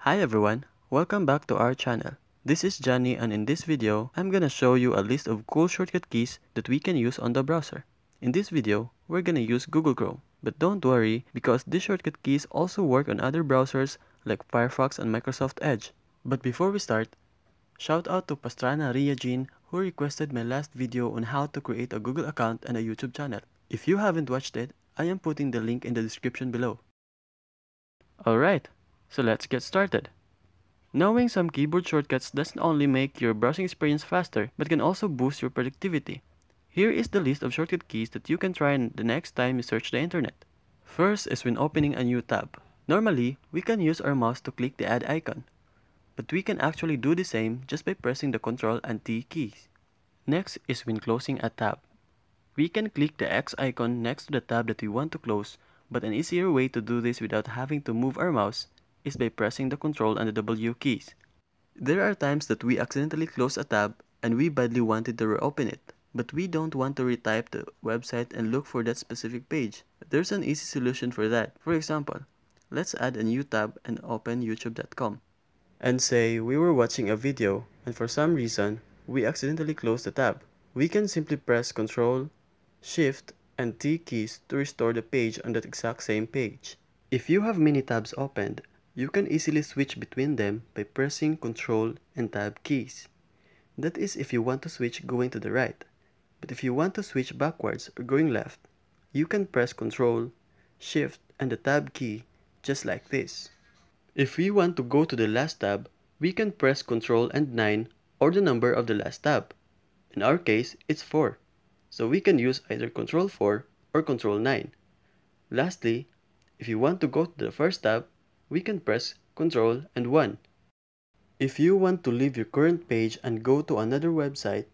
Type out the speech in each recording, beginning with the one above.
Hi everyone, welcome back to our channel. This is Johnny, and in this video, I'm gonna show you a list of cool shortcut keys that we can use on the browser. In this video, we're gonna use Google Chrome. But don't worry, because these shortcut keys also work on other browsers like Firefox and Microsoft Edge. But before we start, shout out to Pastrana Ria Jean who requested my last video on how to create a Google account and a YouTube channel. If you haven't watched it, I am putting the link in the description below. Alright, so let's get started. Knowing some keyboard shortcuts doesn't only make your browsing experience faster, but can also boost your productivity. Here is the list of shortcut keys that you can try the next time you search the internet. First is when opening a new tab. Normally, we can use our mouse to click the add icon, but we can actually do the same just by pressing the Ctrl and T keys. Next is when closing a tab. We can click the X icon next to the tab that we want to close, but an easier way to do this without having to move our mouse is by pressing the Ctrl and the W keys. There are times that we accidentally close a tab and we badly wanted to reopen it, but we don't want to retype the website and look for that specific page. There's an easy solution for that. For example, let's add a new tab and open youtube.com. And say we were watching a video and for some reason we accidentally closed the tab. We can simply press Ctrl, Shift, and T keys to restore the page on that exact same page. If you have many tabs opened, you can easily switch between them by pressing Ctrl and Tab keys. That is if you want to switch going to the right. But if you want to switch backwards or going left, you can press Ctrl, Shift, and the Tab key just like this. If we want to go to the last tab, we can press Ctrl and 9 or the number of the last tab. In our case, it's 4. So we can use either Ctrl 4 or Ctrl 9. Lastly, if you want to go to the first tab, we can press Ctrl and 1. If you want to leave your current page and go to another website,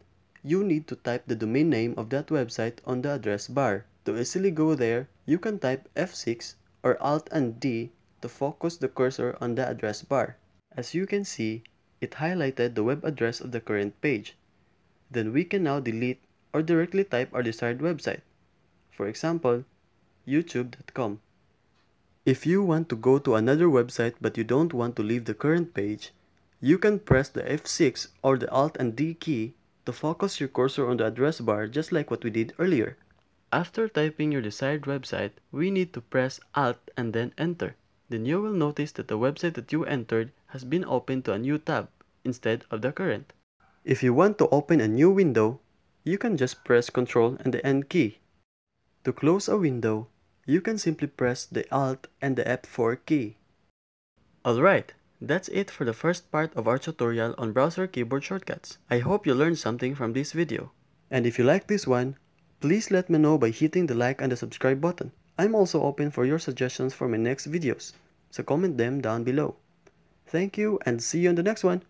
you need to type the domain name of that website on the address bar. To easily go there, you can type F6 or Alt and D to focus the cursor on the address bar. As you can see, it highlighted the web address of the current page. Then we can now delete or directly type our desired website. For example, youtube.com. If you want to go to another website but you don't want to leave the current page, you can press the F6 or the Alt and D key to focus your cursor on the address bar just like what we did earlier. After typing your desired website, we need to press Alt and then Enter. Then you will notice that the website that you entered has been opened to a new tab instead of the current. If you want to open a new window, you can just press Ctrl and the N key. To close a window, you can simply press the Alt and the F4 key. Alright, that's it for the first part of our tutorial on browser keyboard shortcuts. I hope you learned something from this video. And if you like this one, please let me know by hitting the like and the subscribe button. I'm also open for your suggestions for my next videos, so comment them down below. Thank you and see you in the next one.